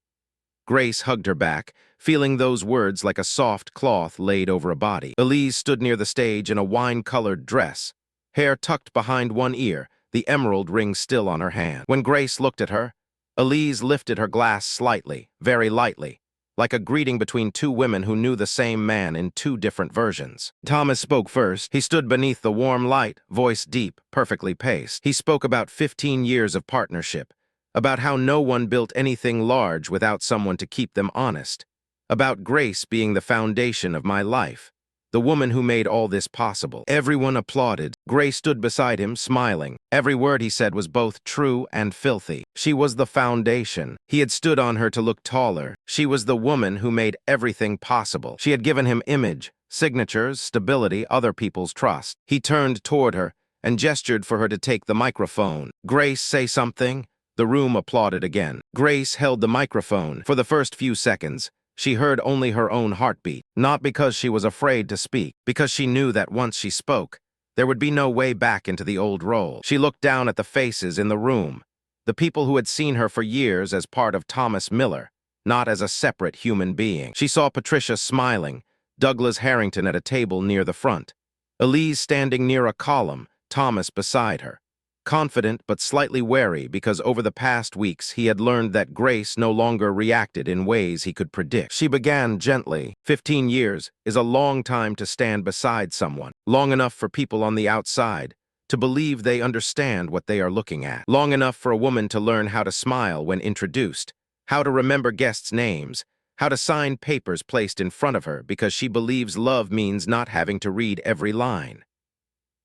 Grace hugged her back, feeling those words like a soft cloth laid over a body. Elise stood near the stage in a wine-colored dress, hair tucked behind one ear, the emerald ring still on her hand. When Grace looked at her, Elise lifted her glass slightly, very lightly, like a greeting between two women who knew the same man in two different versions. Thomas spoke first. He stood beneath the warm light, voice deep, perfectly paced. He spoke about 15 years of partnership, about how no one built anything large without someone to keep them honest, about Grace being the foundation of my life, the woman who made all this possible. Everyone applauded. Grace stood beside him, smiling. Every word he said was both true and filthy. She was the foundation. He had stood on her to look taller. She was the woman who made everything possible. She had given him image, signatures, stability, other people's trust. He turned toward her and gestured for her to take the microphone. Grace, say something. The room applauded again. Grace held the microphone. For the first few seconds, she heard only her own heartbeat, not because she was afraid to speak, because she knew that once she spoke, there would be no way back into the old role. She looked down at the faces in the room, the people who had seen her for years as part of Thomas Miller, not as a separate human being. She saw Patricia smiling, Douglas Harrington at a table near the front, Elise standing near a column, Thomas beside her. Confident but slightly wary because over the past weeks he had learned that Grace no longer reacted in ways he could predict. She began gently. 15 years is a long time to stand beside someone, long enough for people on the outside to believe they understand what they are looking at, long enough for a woman to learn how to smile when introduced, how to remember guests' names, how to sign papers placed in front of her because she believes love means not having to read every line.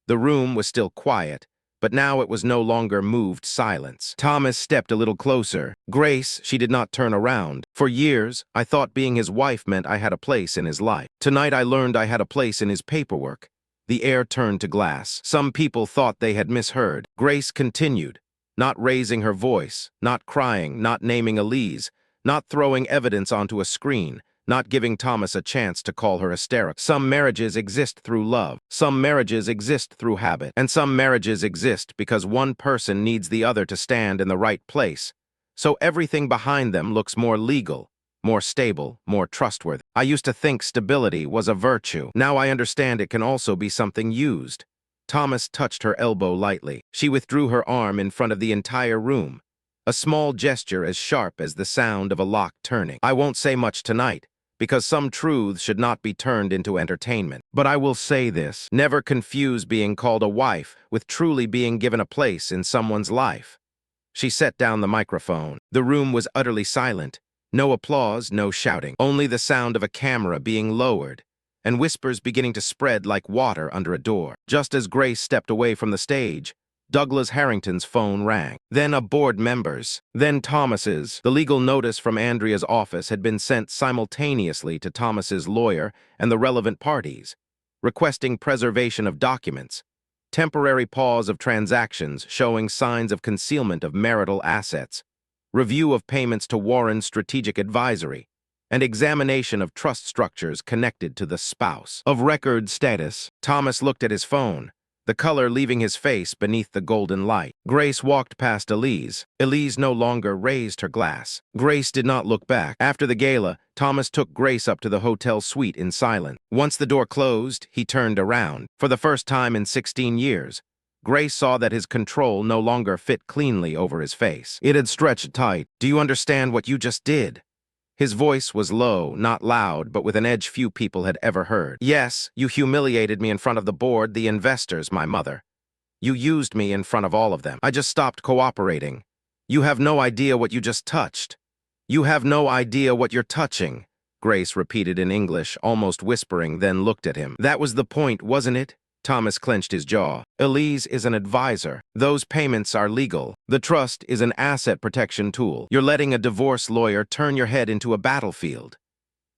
The room was still quiet, but now it was no longer moved silence. Thomas stepped a little closer. Grace, she did not turn around. For years, I thought being his wife meant I had a place in his life. Tonight I learned I had a place in his paperwork. The air turned to glass. Some people thought they had misheard. Grace continued, not raising her voice, not crying, not naming Elise, not throwing evidence onto a screen, not giving Thomas a chance to call her hysterical. Some marriages exist through love, some marriages exist through habit, and some marriages exist because one person needs the other to stand in the right place. So everything behind them looks more legal, more stable, more trustworthy. I used to think stability was a virtue. Now I understand it can also be something used. Thomas touched her elbow lightly. She withdrew her arm in front of the entire room, a small gesture as sharp as the sound of a lock turning. I won't say much tonight, because some truths should not be turned into entertainment. But I will say this: never confuse being called a wife with truly being given a place in someone's life. She set down the microphone. The room was utterly silent. No applause, no shouting. Only the sound of a camera being lowered, and whispers beginning to spread like water under a door. Just as Grace stepped away from the stage, Douglas Harrington's phone rang. Then a board member's. Then Thomas's. The legal notice from Andrea's office had been sent simultaneously to Thomas's lawyer and the relevant parties, requesting preservation of documents, temporary pause of transactions showing signs of concealment of marital assets, review of payments to Warren's strategic advisory, and examination of trust structures connected to the spouse. Of record status. Thomas looked at his phone, the color leaving his face beneath the golden light. Grace walked past Elise. Elise no longer raised her glass. Grace did not look back. After the gala, Thomas took Grace up to the hotel suite in silence. Once the door closed, he turned around. For the first time in 16 years, Grace saw that his control no longer fit cleanly over his face. It had stretched tight. Do you understand what you just did? His voice was low, not loud, but with an edge few people had ever heard. Yes, you humiliated me in front of the board, the investors, my mother. You used me in front of all of them. I just stopped cooperating. You have no idea what you just touched. You have no idea what you're touching, Grace repeated in English, almost whispering, then looked at him. That was the point, wasn't it? Thomas clenched his jaw. Elise is an advisor. Those payments are legal. The trust is an asset protection tool. You're letting a divorce lawyer turn your head into a battlefield.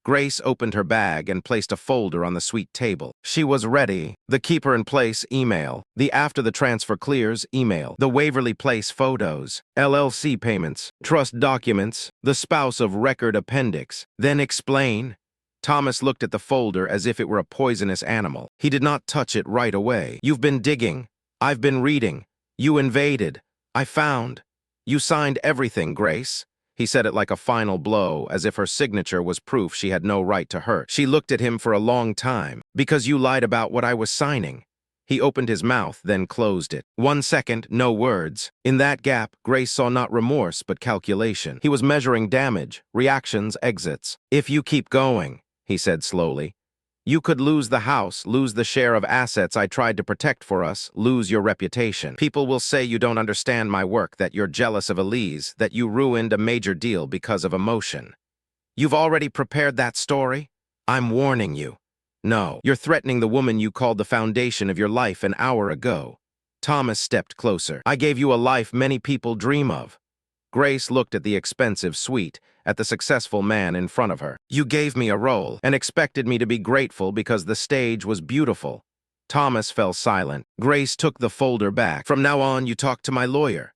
Grace opened her bag and placed a folder on the suite table. She was ready. The keeper-in-place email, the after the transfer clears email, the Waverly Place photos, LLC payments, trust documents, the spouse of record appendix. Then explain. Thomas looked at the folder as if it were a poisonous animal. He did not touch it right away. You've been digging. I've been reading. You invaded. I found. You signed everything, Grace. He said it like a final blow, as if her signature was proof she had no right to hurt. She looked at him for a long time. Because you lied about what I was signing. He opened his mouth, then closed it. 1 second, no words. In that gap, Grace saw not remorse, but calculation. He was measuring damage, reactions, exits. "If you keep going," he said slowly, "you could lose the house, lose the share of assets I tried to protect for us, lose your reputation. People will say you don't understand my work, that you're jealous of Elise, that you ruined a major deal because of emotion. You've already prepared that story? I'm warning you. No, you're threatening the woman you called the foundation of your life an hour ago." Thomas stepped closer. "I gave you a life many people dream of." Grace looked at the expensive suite, at the successful man in front of her. "You gave me a role and expected me to be grateful because the stage was beautiful." Thomas fell silent. Grace took the folder back. "From now on, you talk to my lawyer."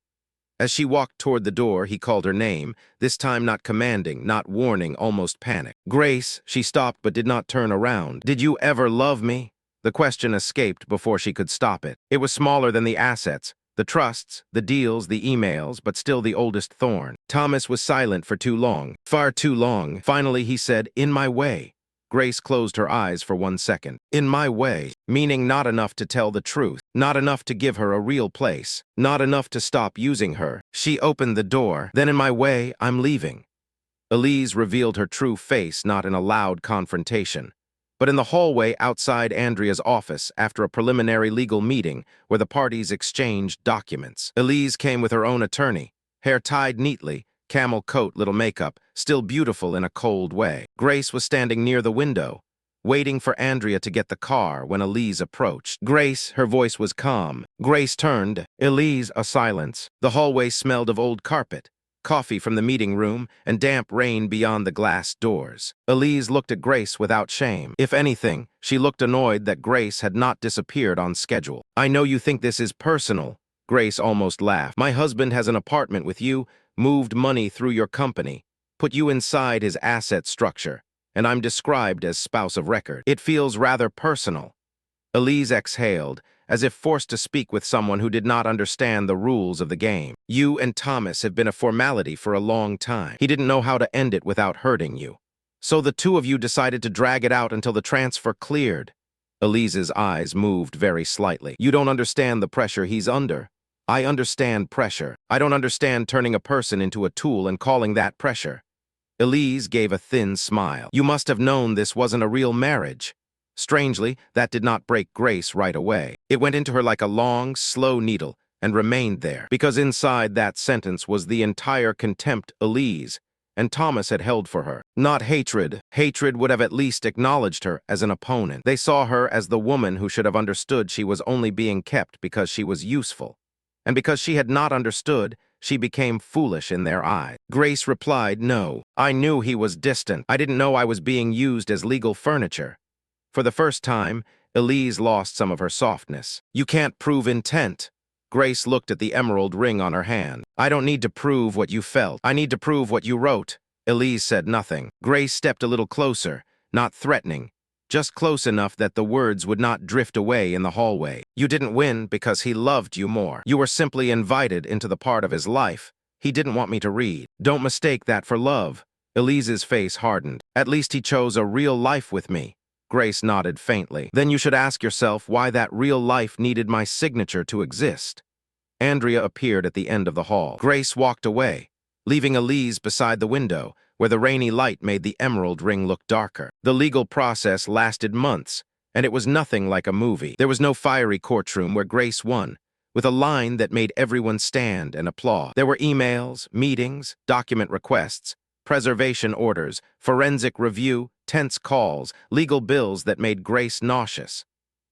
As she walked toward the door, he called her name, this time not commanding, not warning, almost panic. "Grace," she stopped but did not turn around. "Did you ever love me?" The question escaped before she could stop it. It was smaller than the assets, the trusts, the deals, the emails, but still the oldest thorn. Thomas was silent for too long, far too long. Finally, he said, "In my way." Grace closed her eyes for 1 second. "In my way," meaning not enough to tell the truth, not enough to give her a real place, not enough to stop using her. She opened the door. "Then in my way, I'm leaving." Elise revealed her true face not in a loud confrontation, but in the hallway outside Andrea's office after a preliminary legal meeting where the parties exchanged documents. Elise came with her own attorney, hair tied neatly, camel coat, little makeup, still beautiful in a cold way. Grace was standing near the window, waiting for Andrea to get the car when Elise approached. "Grace," her voice was calm. Grace turned. Elise, a silence. The hallway smelled of old carpet, coffee from the meeting room, and damp rain beyond the glass doors. Elise looked at Grace without shame. If anything, she looked annoyed that Grace had not disappeared on schedule. "I know you think this is personal." Grace almost laughed. "My husband has an apartment with you, moved money through your company, put you inside his asset structure, and I'm described as spouse of record. It feels rather personal." Elise exhaled, as if forced to speak with someone who did not understand the rules of the game. "You and Thomas have been a formality for a long time. He didn't know how to end it without hurting you. So the two of you decided to drag it out until the transfer cleared." Elise's eyes moved very slightly. "You don't understand the pressure he's under." "I understand pressure. I don't understand turning a person into a tool and calling that pressure." Elise gave a thin smile. "You must have known this wasn't a real marriage." Strangely, that did not break Grace right away. It went into her like a long, slow needle and remained there, because inside that sentence was the entire contempt Elise and Thomas had held for her. Not hatred. Hatred would have at least acknowledged her as an opponent. They saw her as the woman who should have understood she was only being kept because she was useful. And because she had not understood, she became foolish in their eyes. Grace replied, "No, I knew he was distant. I didn't know I was being used as legal furniture." For the first time, Elise lost some of her softness. "You can't prove intent." Grace looked at the emerald ring on her hand. "I don't need to prove what you felt. I need to prove what you wrote." Elise said nothing. Grace stepped a little closer, not threatening, just close enough that the words would not drift away in the hallway. "You didn't win because he loved you more. You were simply invited into the part of his life he didn't want me to read. Don't mistake that for love." Elise's face hardened. "At least he chose a real life with me." Grace nodded faintly. "Then you should ask yourself why that real life needed my signature to exist." Andrea appeared at the end of the hall. Grace walked away, leaving Elise beside the window, where the rainy light made the emerald ring look darker. The legal process lasted months, and it was nothing like a movie. There was no fiery courtroom where Grace won, with a line that made everyone stand and applaud. There were emails, meetings, document requests, preservation orders, forensic review, tense calls, legal bills that made Grace nauseous.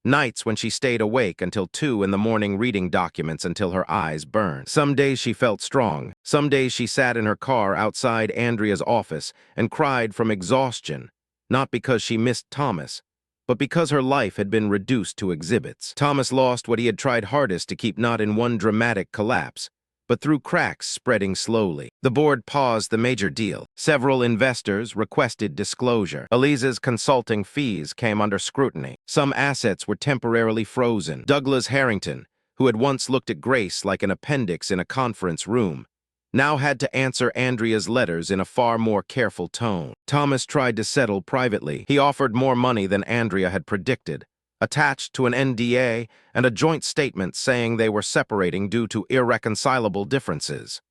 Nights when she stayed awake until 2 in the morning reading documents until her eyes burned. Some days she felt strong. Some days she sat in her car outside Andrea's office and cried from exhaustion, not because she missed Thomas, but because her life had been reduced to exhibits. Thomas lost what he had tried hardest to keep, not in one dramatic collapse, but through cracks spreading slowly. The board paused the major deal. Several investors requested disclosure. Elise's consulting fees came under scrutiny. Some assets were temporarily frozen. Douglas Harrington, who had once looked at Grace like an appendix in a conference room, now had to answer Andrea's letters in a far more careful tone. Thomas tried to settle privately. He offered more money than Andrea had predicted, attached to an NDA and a joint statement saying they were separating due to irreconcilable differences.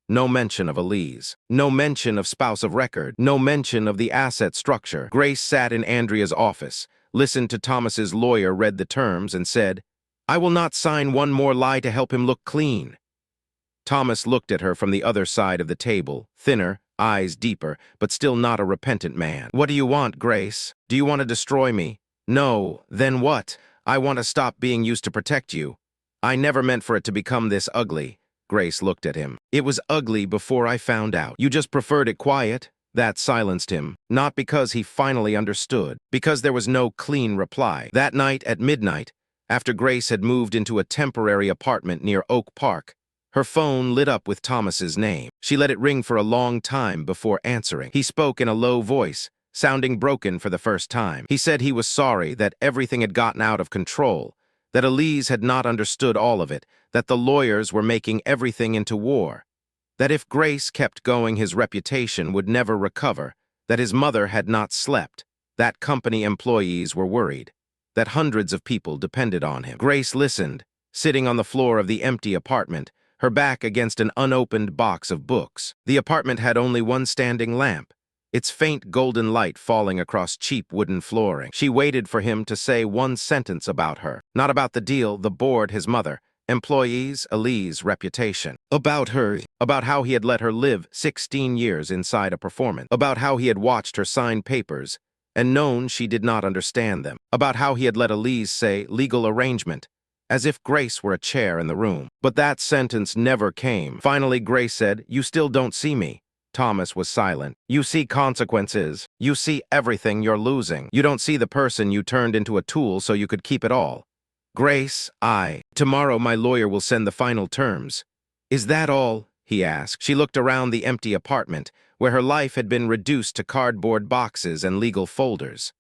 No mention of Elise. No mention of spouse of record. No mention of the asset structure. Grace sat in Andrea's office, listened to Thomas's lawyer read the terms, and said, "I will not sign one more lie to help him look clean." Thomas looked at her from the other side of the table, thinner, eyes deeper, but still not a repentant man. "What do you want, Grace? Do you want to destroy me?" "No. Then what? I want to stop being used to protect you. I never meant for it to become this ugly." Grace looked at him. "It was ugly before I found out. You just preferred it quiet." That silenced him, not because he finally understood, because there was no clean reply. That night at midnight, after Grace had moved into a temporary apartment near Oak Park, her phone lit up with Thomas's name. She let it ring for a long time before answering. He spoke in a low voice, sounding broken for the first time. He said he was sorry that everything had gotten out of control, that Elise had not understood all of it, that the lawyers were making everything into war, that if Grace kept going his reputation would never recover, that his mother had not slept, that company employees were worried, that hundreds of people depended on him. Grace listened, sitting on the floor of the empty apartment, her back against an unopened box of books. The apartment had only one standing lamp, its faint golden light falling across cheap wooden flooring. She waited for him to say one sentence about her, not about the deal, the board, his mother, employees, Elise's reputation. About her, about how he had let her live 16 years inside a performance, about how he had watched her sign papers and known she did not understand them, about how he had let Elise say legal arrangement, as if Grace were a chair in the room. But that sentence never came. Finally, Grace said, "You still don't see me." Thomas was silent. "You see consequences. You see everything you're losing. You don't see the person you turned into a tool so you could keep it all." "Grace, tomorrow my lawyer will send the final terms." "Is that all?" he asked. She looked around the empty apartment, where her life had been reduced to cardboard boxes and legal folders.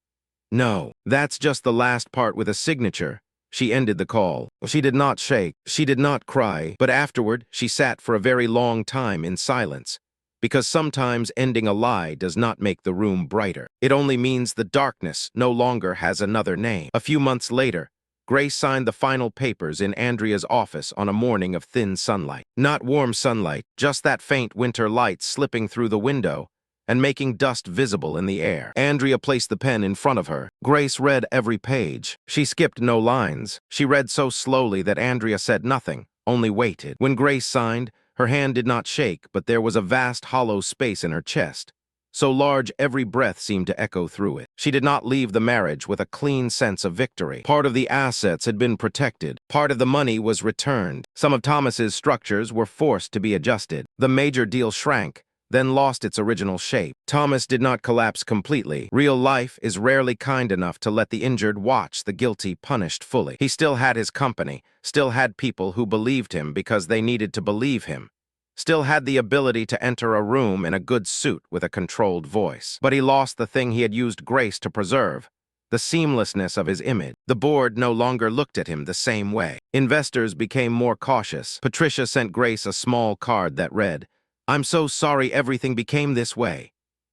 "No, that's just the last part with a signature." She ended the call. She did not shake. She did not cry. But afterward, she sat for a very long time in silence. Because sometimes ending a lie does not make the room brighter. It only means the darkness no longer has another name. A few months later, Grace signed the final papers in Andrea's office on a morning of thin sunlight. Not warm sunlight, just that faint winter light slipping through the window and making dust visible in the air. Andrea placed the pen in front of her. Grace read every page. She skipped no lines. She read so slowly that Andrea said nothing, only waited. When Grace signed, her hand did not shake, but there was a vast hollow space in her chest, so large every breath seemed to echo through it. She did not leave the marriage with a clean sense of victory. Part of the assets had been protected. Part of the money was returned. Some of Thomas's structures were forced to be adjusted. The major deal shrank, then lost its original shape. Thomas did not collapse completely. Real life is rarely kind enough to let the injured watch the guilty punished fully. He still had his company, still had people who believed him because they needed to believe him, still had the ability to enter a room in a good suit with a controlled voice. But he lost the thing he had used Grace to preserve, the seamlessness of his image. The board no longer looked at him the same way. Investors became more cautious. Patricia sent Grace a small card that read, "I'm so sorry everything became this way."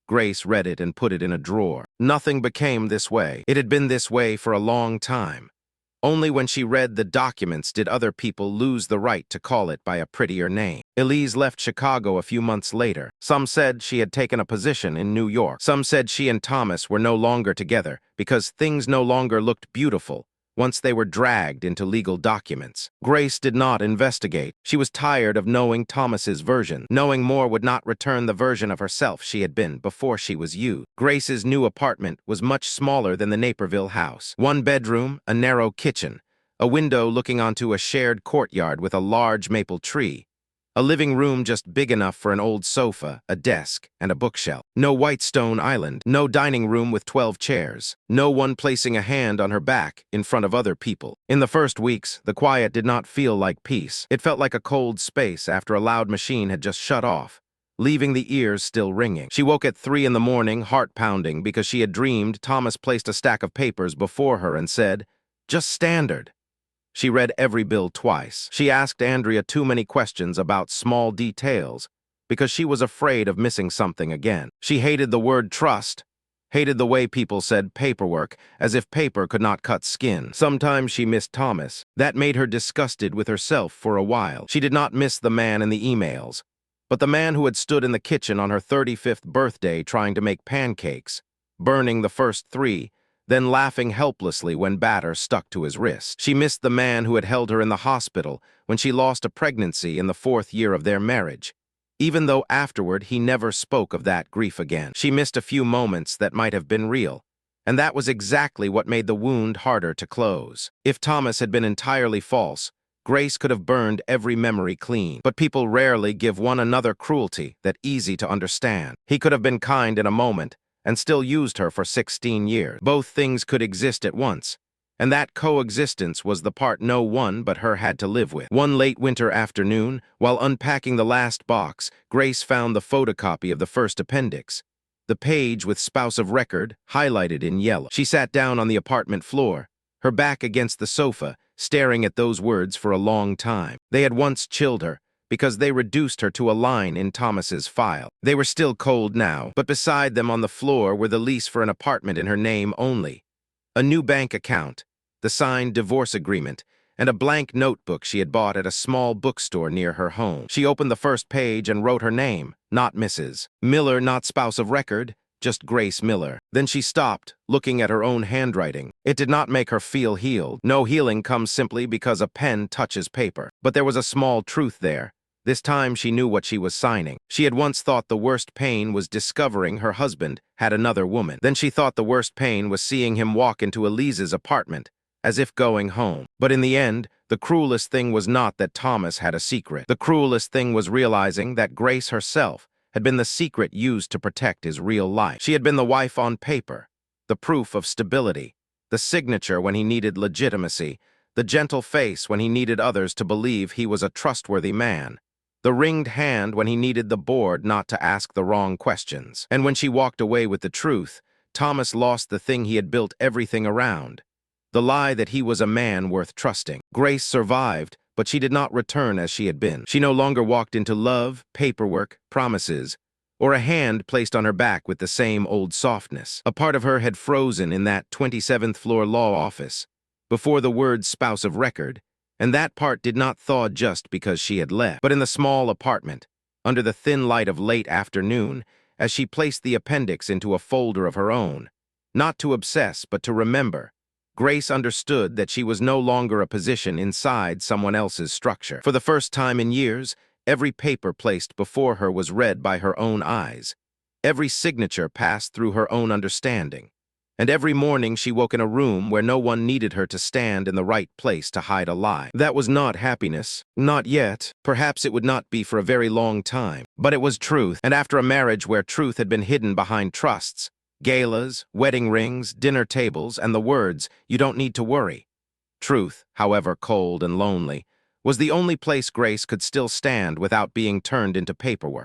Grace read it and put it in a drawer. Nothing became this way. It had been this way for a long time. Only when she read the documents did other people lose the right to call it by a prettier name. Elise left Chicago a few months later. Some said she had taken a position in New York. Some said she and Thomas were no longer together because things no longer looked beautiful once they were dragged into legal documents. Grace did not investigate. She was tired of knowing Thomas's version. Knowing more would not return the version of herself she had been before she was used. Grace's new apartment was much smaller than the Naperville house. One bedroom, a narrow kitchen, a window looking onto a shared courtyard with a large maple tree, a living room just big enough for an old sofa, a desk, and a bookshelf. No white stone island, no dining room with 12 chairs, no one placing a hand on her back in front of other people. In the first weeks, the quiet did not feel like peace. It felt like a cold space after a loud machine had just shut off, leaving the ears still ringing. She woke at 3 in the morning, heart pounding, because she had dreamed Thomas placed a stack of papers before her and said, "Just standard." She read every bill twice. She asked Andrea too many questions about small details because she was afraid of missing something again. She hated the word trust, hated the way people said paperwork, as if paper could not cut skin. Sometimes she missed Thomas. That made her disgusted with herself for a while. She did not miss the man in the emails, but the man who had stood in the kitchen on her 35th birthday trying to make pancakes, burning the first 3, then laughing helplessly when batter stuck to his wrist. She missed the man who had held her in the hospital when she lost a pregnancy in the 4th year of their marriage, even though afterward he never spoke of that grief again. She missed a few moments that might have been real, and that was exactly what made the wound harder to close. If Thomas had been entirely false, Grace could have burned every memory clean. But people rarely give one another cruelty that easy to understand. He could have been kind in a moment and still used her for 16 years. Both things could exist at once, and that coexistence was the part no one but her had to live with. One late winter afternoon, while unpacking the last box, Grace found the photocopy of the first appendix, the page with spouse of record highlighted in yellow. She sat down on the apartment floor, her back against the sofa, staring at those words for a long time. They had once chilled her, because they reduced her to a line in Thomas's file. They were still cold now, but beside them on the floor were the lease for an apartment in her name only, a new bank account, the signed divorce agreement, and a blank notebook she had bought at a small bookstore near her home. She opened the first page and wrote her name, not Mrs. Miller, not spouse of record, just Grace Miller. Then she stopped, looking at her own handwriting. It did not make her feel healed. No healing comes simply because a pen touches paper. But there was a small truth there. This time she knew what she was signing. She had once thought the worst pain was discovering her husband had another woman. Then she thought the worst pain was seeing him walk into Elise's apartment, as if going home. But in the end, the cruelest thing was not that Thomas had a secret. The cruelest thing was realizing that Grace herself had been the secret used to protect his real life. She had been the wife on paper, the proof of stability, the signature when he needed legitimacy, the gentle face when he needed others to believe he was a trustworthy man, the ringed hand when he needed the board not to ask the wrong questions. And when she walked away with the truth, Thomas lost the thing he had built everything around, the lie that he was a man worth trusting. Grace survived, but she did not return as she had been. She no longer walked into love, paperwork, promises, or a hand placed on her back with the same old softness. A part of her had frozen in that 27th floor law office, before the word spouse of record, and that part did not thaw just because she had left. But in the small apartment, under the thin light of late afternoon, as she placed the appendix into a folder of her own, not to obsess but to remember, Grace understood that she was no longer a position inside someone else's structure. For the first time in years, every paper placed before her was read by her own eyes. Every signature passed through her own understanding. And every morning she woke in a room where no one needed her to stand in the right place to hide a lie. That was not happiness. Not yet. Perhaps it would not be for a very long time. But it was truth. And after a marriage where truth had been hidden behind trusts, galas, wedding rings, dinner tables, and the words, "You don't need to worry." Truth, however cold and lonely, was the only place Grace could still stand without being turned into paperwork.